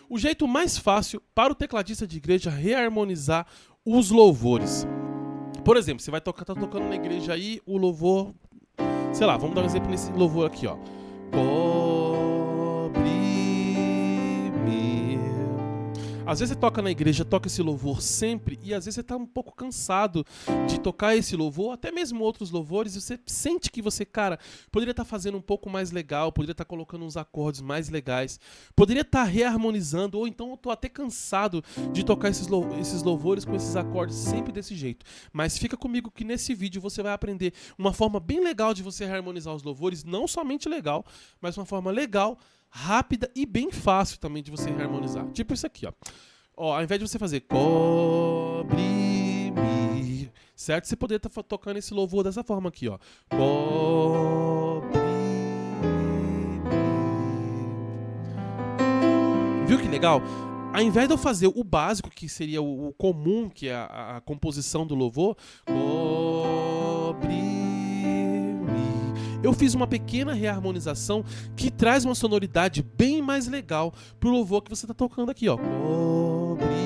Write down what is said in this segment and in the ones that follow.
O jeito mais fácil para o tecladista de igreja reharmonizar os louvores. Por exemplo, você vai tá tocando na igreja aí o louvor, sei lá, vamos dar um exemplo nesse louvor aqui, ó. Cobre-me. Às vezes você toca na igreja, toca esse louvor sempre, e às vezes você tá um pouco cansado de tocar esse louvor, até mesmo outros louvores, e você sente que você, cara, poderia estar fazendo um pouco mais legal, poderia estar colocando uns acordes mais legais, poderia estar reharmonizando, ou então eu tô até cansado de tocar esses louvores com esses acordes sempre desse jeito. Mas fica comigo que nesse vídeo você vai aprender uma forma bem legal de você reharmonizar os louvores, não somente legal, mas uma forma legal, rápida e bem fácil também de você harmonizar. Tipo isso aqui, ó. Ó, ao invés de você fazer cobre-me, certo? Você poderia estar tocando esse louvor dessa forma aqui, ó. Cobre-me. Viu que legal? Ao invés de eu fazer o básico, que seria o comum, que é a composição do louvor, cobre-me, eu fiz uma pequena reharmonização que traz uma sonoridade bem mais legal pro louvor que você tá tocando aqui, ó. Cobre-me.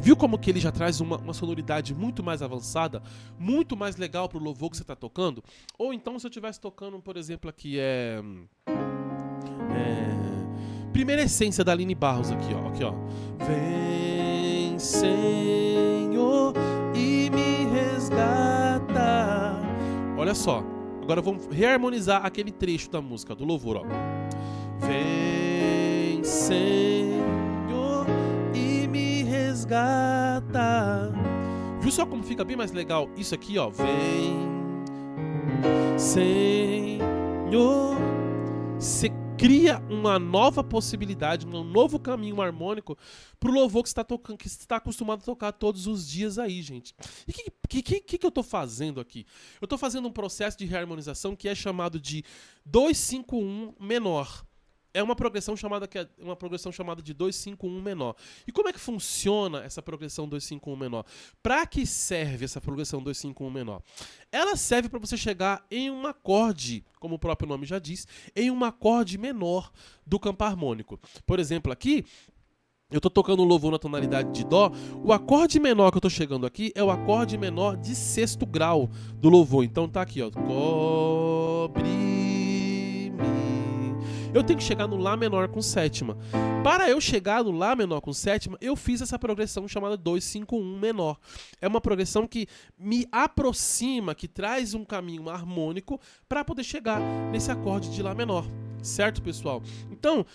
Viu como que ele já traz uma sonoridade muito mais avançada, muito mais legal pro louvor que você tá tocando? Ou então se eu estivesse tocando, por exemplo, aqui Primeira Essência da Aline Barros aqui, ó. Aqui, ó. Vem, Senhor, e me resgata. Olha só, agora vamos reharmonizar aquele trecho da música, do louvor, ó. Vem, Senhor, e me resgata. Viu só como fica bem mais legal isso aqui, ó? Vem, Senhor. Você cria uma nova possibilidade, um novo caminho harmônico pro louvor que você está tocando, que você está acostumado a tocar todos os dias aí, gente. E o que eu tô fazendo aqui? Eu tô fazendo um processo de reharmonização que é chamado de 2-5-1 menor. É uma progressão chamada de 2-5-1 menor. E como é que funciona essa progressão 2-5-1 menor? Para que serve essa progressão 2-5-1 menor? Ela serve para você chegar em um acorde, como o próprio nome já diz, em um acorde menor do campo harmônico. Por exemplo, aqui eu tô tocando um louvor na tonalidade de dó, o acorde menor que eu tô chegando aqui é o acorde menor de sexto grau do louvor. Então tá aqui, ó. Cobre-me. Eu tenho que chegar no Lá menor com sétima. Para eu chegar no Lá menor com sétima, eu fiz essa progressão chamada 2-5-1 menor. É uma progressão que me aproxima, que traz um caminho harmônico para poder chegar nesse acorde de Lá menor. Certo, pessoal? Então,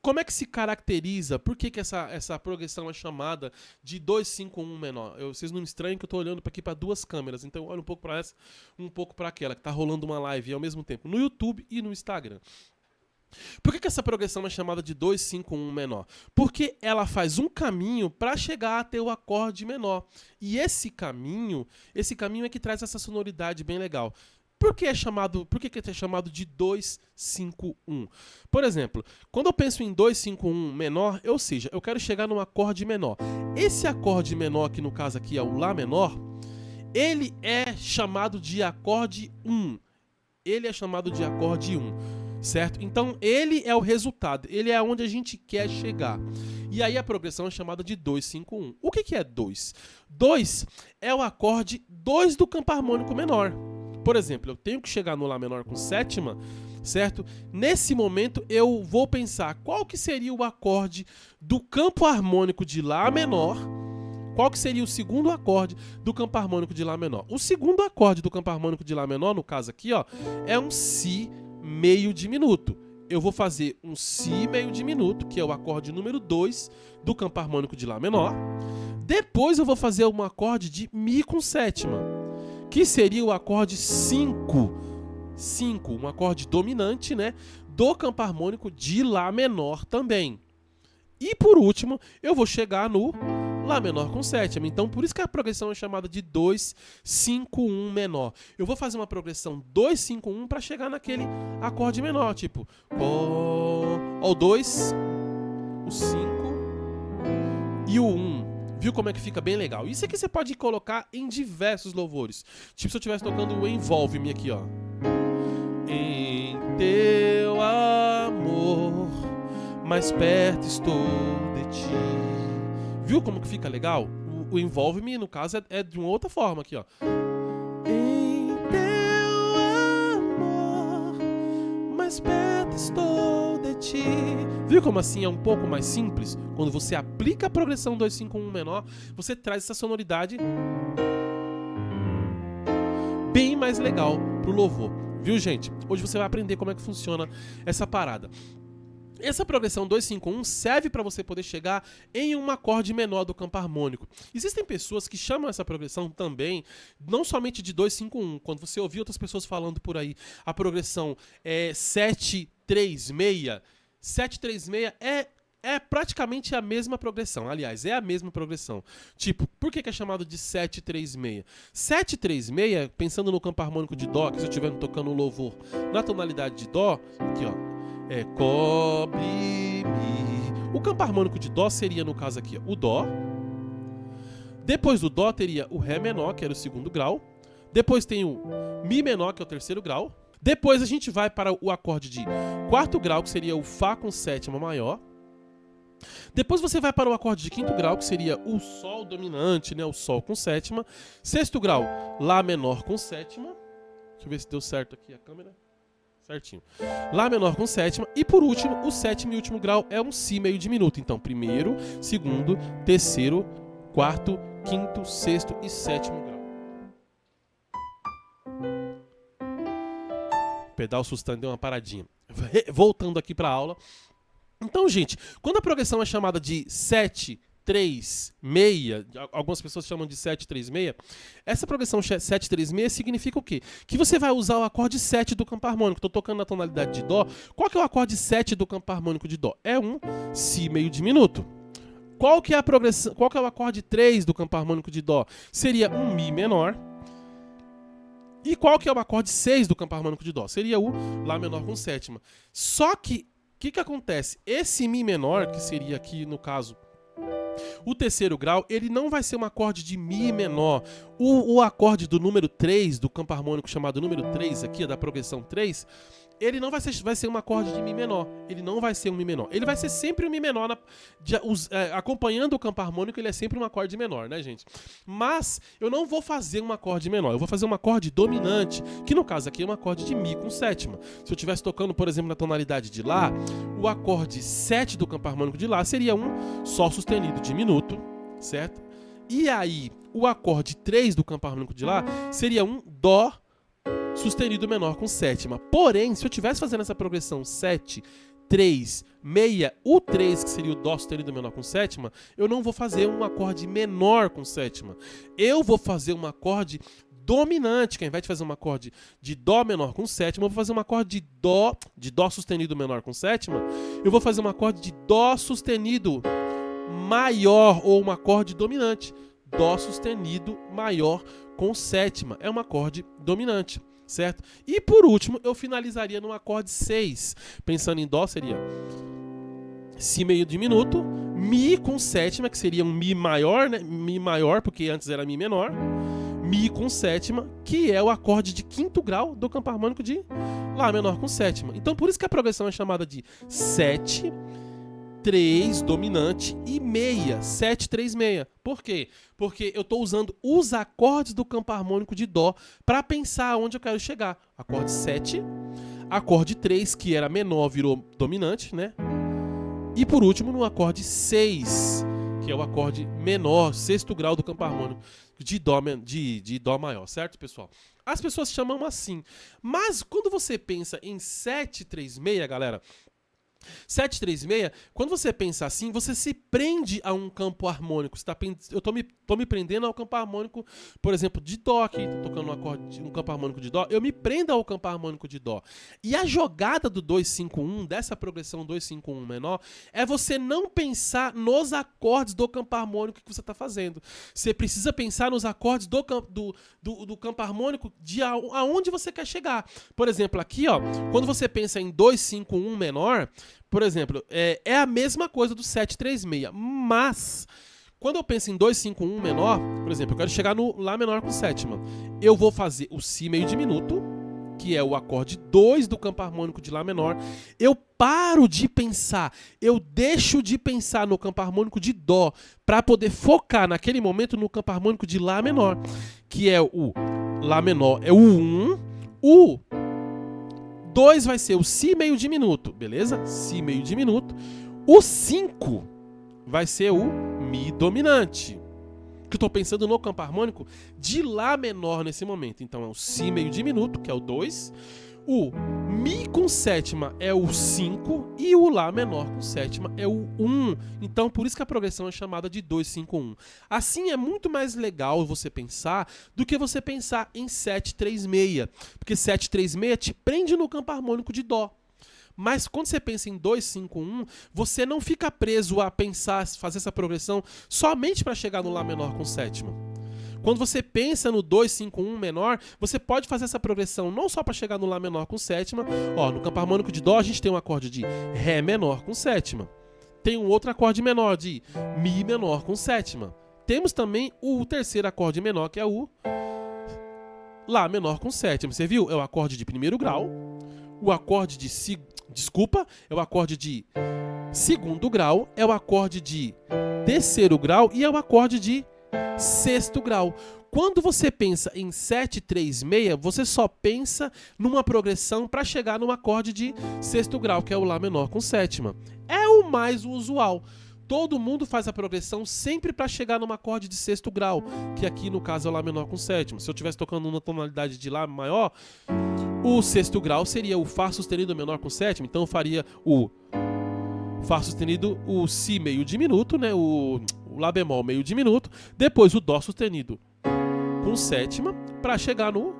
como é que se caracteriza? Por que essa progressão é chamada de 2-5-1 menor? Vocês não me estranhem que eu estou olhando aqui para duas câmeras. Então, olha um pouco para essa, um pouco para aquela, que está rolando uma live ao mesmo tempo no YouTube e no Instagram. Por que essa progressão é chamada de 2-5-1 menor? Porque ela faz um caminho para chegar até o acorde menor. E esse caminho é que traz essa sonoridade bem legal. Por que é chamado de 2-5-1? Por exemplo, quando eu penso em 2-5-1 menor, ou seja, eu quero chegar num acorde menor. Esse acorde menor, que no caso aqui é o Lá menor, ele é chamado de acorde 1. Ele é chamado de acorde 1. Certo? Então ele é o resultado, ele é onde a gente quer chegar. E aí a progressão é chamada de 2-5-1. O que é 2? 2 é o acorde 2 do campo harmônico menor. Por exemplo, eu tenho que chegar no Lá menor com sétima, certo? Nesse momento eu vou pensar qual que seria o acorde do campo harmônico de Lá menor. Qual que seria o segundo acorde do campo harmônico de Lá menor? O segundo acorde do campo harmônico de Lá menor, no caso aqui, ó, é um Si meio diminuto. Eu vou fazer um Si meio diminuto, que é o acorde número 2 do campo harmônico de Lá menor. Depois eu vou fazer um acorde de Mi com sétima, que seria o acorde 5, um acorde dominante, né, do campo harmônico de Lá menor também. E por último, eu vou chegar no Lá menor com sétima. Então, por isso que a progressão é chamada de 2-5-1 menor. Eu vou fazer uma progressão 2-5-1 para chegar naquele acorde menor, tipo o 2, o 5 e o 1. Viu como é que fica bem legal? Isso aqui você pode colocar em diversos louvores. Tipo se eu estivesse tocando o Envolve-me aqui, ó. Em teu amor mais perto estou de ti. Viu como que fica legal? O envolve-me, no caso, é de uma outra forma aqui, ó. Em teu amor, mais perto estou de ti. Viu como assim é um pouco mais simples? Quando você aplica a progressão 2-5-1 menor, você traz essa sonoridade bem mais legal pro louvor. Viu, gente? Hoje você vai aprender como é que funciona essa parada. Essa progressão 2-5-1 serve para você poder chegar em um acorde menor do campo harmônico. Existem pessoas que chamam essa progressão também, não somente de 2-5-1. Quando você ouvir outras pessoas falando por aí, a progressão é 7-3-6. 7-3-6 é praticamente a mesma progressão. Aliás, é a mesma progressão. Tipo, por que é chamado de 7-3-6? 7-3-6, pensando no campo harmônico de Dó, que se eu estiver tocando o louvor na tonalidade de Dó, aqui ó, cobre-me. O campo harmônico de Dó seria, no caso aqui, o Dó. Depois do Dó teria o Ré menor, que era o segundo grau. Depois tem o Mi menor, que é o terceiro grau. Depois a gente vai para o acorde de quarto grau, que seria o Fá com sétima maior. Depois você vai para o acorde de quinto grau, que seria o Sol dominante, né? O Sol com sétima. Sexto grau, Lá menor com sétima. Deixa eu ver se deu certo aqui a câmera. Certinho. Lá menor com sétima. E por último, o sétimo e último grau é um Si meio diminuto. Então, primeiro, segundo, terceiro, quarto, quinto, sexto e sétimo grau. O pedal sustando deu uma paradinha. Voltando aqui para a aula. Então, gente, quando a progressão é chamada de 7-3-6, algumas pessoas chamam de 7-3-6, essa progressão 7-3-6 significa o quê? Que você vai usar o acorde 7 do campo harmônico. Estou tocando na tonalidade de Dó. Qual que é o acorde 7 do campo harmônico de Dó? É um Si meio diminuto. Qual que é a progressão? Qual que é o acorde 3 do campo harmônico de Dó? Seria um Mi menor. E qual que é o acorde 6 do campo harmônico de Dó? Seria o Lá menor com sétima. Só que o que acontece? Esse Mi menor, que seria aqui, no caso, o terceiro grau, ele não vai ser um acorde de Mi menor. O acorde do número 3, do campo harmônico chamado número 3 aqui, da progressão 3, ele não vai ser um acorde de Mi menor. Ele não vai ser um Mi menor. Ele vai ser sempre um Mi menor. Acompanhando o campo harmônico, ele é sempre um acorde menor, né, gente? Mas eu não vou fazer um acorde menor. Eu vou fazer um acorde dominante, que no caso aqui é um acorde de Mi com sétima. Se eu estivesse tocando, por exemplo, na tonalidade de Lá, o acorde 7 do campo harmônico de Lá seria um Sol sustenido diminuto, certo? E aí, o acorde 3 do campo harmônico de Lá seria um Dó sustenido menor com sétima. Porém, se eu estivesse fazendo essa progressão 7, 3, 6, o 3, que seria o Dó sustenido menor com sétima, eu não vou fazer um acorde menor com sétima. Eu vou fazer um acorde dominante, que ao invés de fazer um acorde de Dó menor com sétima, eu vou fazer um acorde de Dó sustenido menor com sétima, eu vou fazer um acorde de Dó sustenido maior, ou um acorde dominante. Dó sustenido maior com sétima. É um acorde dominante, certo? E por último, eu finalizaria no acorde 6. Pensando em Dó, seria Si meio diminuto, Mi com sétima, que seria um Mi maior, né? Mi maior, porque antes era Mi menor. Mi com sétima, que é o acorde de quinto grau do campo harmônico de Lá menor com sétima. Então, por isso que a progressão é chamada de 7, 3 dominante e meia, 7, 3, 6. Por quê? Porque eu estou usando os acordes do campo harmônico de Dó para pensar onde eu quero chegar. Acorde 7, acorde 3, que era menor, virou dominante, né? E por último, no acorde 6, que é o acorde menor, sexto grau do campo harmônico de Dó maior, certo, pessoal? As pessoas chamam assim. Mas quando você pensa em 7, 3, 6, galera, 7-3-6, quando você pensa assim, você se prende a um campo harmônico. Eu tô me prendendo ao campo harmônico, por exemplo, de Dó aqui, tô tocando um campo harmônico de Dó, eu me prendo ao campo harmônico de Dó. E a jogada do 2-5-1, dessa progressão 2-5-1 menor, é você não pensar nos acordes do campo harmônico que você está fazendo. Você precisa pensar nos acordes do campo harmônico de aonde você quer chegar. Por exemplo, aqui, ó, quando você pensa em 2-5-1 menor, por exemplo, é a mesma coisa do 7-3-6, mas quando eu penso em 2-5-1 menor, por exemplo, eu quero chegar no Lá menor com sétima, eu vou fazer o Si meio diminuto, que é o acorde 2 do campo harmônico de Lá menor, eu paro de pensar, eu deixo de pensar no campo harmônico de Dó para poder focar naquele momento no campo harmônico de Lá menor, que é o Lá menor, é o 1, o 2 vai ser o Si meio diminuto, beleza? Si meio diminuto. O 5 vai ser o Mi dominante, que eu estou pensando no campo harmônico de Lá menor nesse momento. Então é o Si meio diminuto, que é o 2, o Mi com sétima é o 5 e o Lá menor com sétima é o 1. Então por isso que a progressão é chamada de 2-5-1. Assim é muito mais legal você pensar do que você pensar em 7-3-6, porque 7-3-6 te prende no campo harmônico de Dó. Mas quando você pensa em 2-5-1, você não fica preso a pensar, fazer essa progressão somente para chegar no Lá menor com sétima. Quando você pensa no 2-5-1 menor, você pode fazer essa progressão não só para chegar no Lá menor com sétima. Ó, no campo harmônico de Dó a gente tem um acorde de Ré menor com sétima. Tem um outro acorde menor de Mi menor com sétima. Temos também o terceiro acorde menor, que é o Lá menor com sétima. Você viu? É o acorde de primeiro grau, o acorde de é o acorde de segundo grau, é o acorde de terceiro grau e é o acorde de sexto grau. Quando você pensa em 7-3-6, você só pensa numa progressão para chegar num acorde de sexto grau, que é o Lá menor com sétima. É o mais usual. Todo mundo faz a progressão sempre para chegar num acorde de sexto grau, que aqui no caso é o Lá menor com sétima. Se eu estivesse tocando numa tonalidade de Lá maior, o sexto grau seria o Fá sustenido menor com sétima, então eu faria o Fá sustenido, o Si meio diminuto, né? O Lá bemol meio diminuto, depois o Dó sustenido com sétima, para chegar no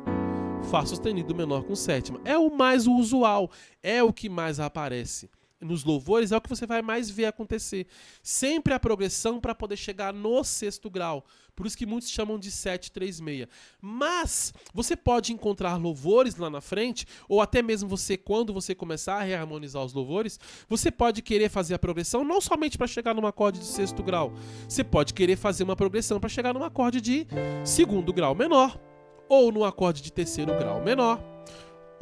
Fá sustenido menor com sétima. É o mais usual, é o que mais aparece. Nos louvores é o que você vai mais ver acontecer. Sempre a progressão para poder chegar no sexto grau. Por isso que muitos chamam de 7-3-6. Mas você pode encontrar louvores lá na frente, ou até mesmo você, quando você começar a reharmonizar os louvores, você pode querer fazer a progressão não somente para chegar num acorde de sexto grau. Você pode querer fazer uma progressão para chegar num acorde de segundo grau menor, ou num acorde de terceiro grau menor,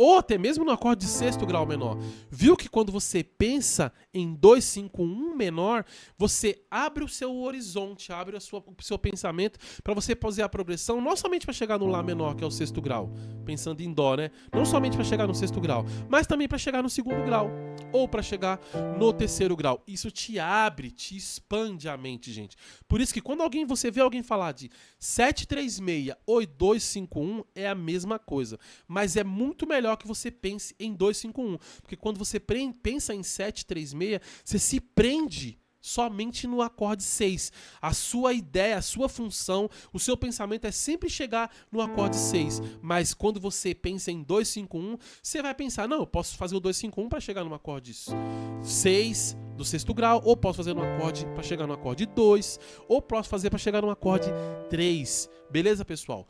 ou até mesmo no acorde de sexto grau menor. Viu que quando você pensa em 2-5-1 menor, você abre o seu horizonte, abre o seu pensamento para você fazer a progressão, não somente para chegar no Lá menor, que é o sexto grau, pensando em Dó, né? Não somente para chegar no sexto grau, mas também para chegar no segundo grau, ou para chegar no terceiro grau. Isso te abre, te expande a mente, gente. Por isso que quando você vê alguém falar de 7-3-6 ou 2-5-1, é a mesma coisa. Mas é muito melhor que você pense em 2-5-1. Porque quando você pensa em 7-3-6, você se prende somente no acorde 6. A sua ideia, a sua função, o seu pensamento é sempre chegar no acorde 6. Mas quando você pensa em 2-5-1, você vai pensar, não, eu posso fazer o 2-5-1 para chegar no acorde 6 do sexto grau, ou posso fazer no acorde para chegar no acorde 2, ou posso fazer para chegar no acorde 3. Beleza, pessoal?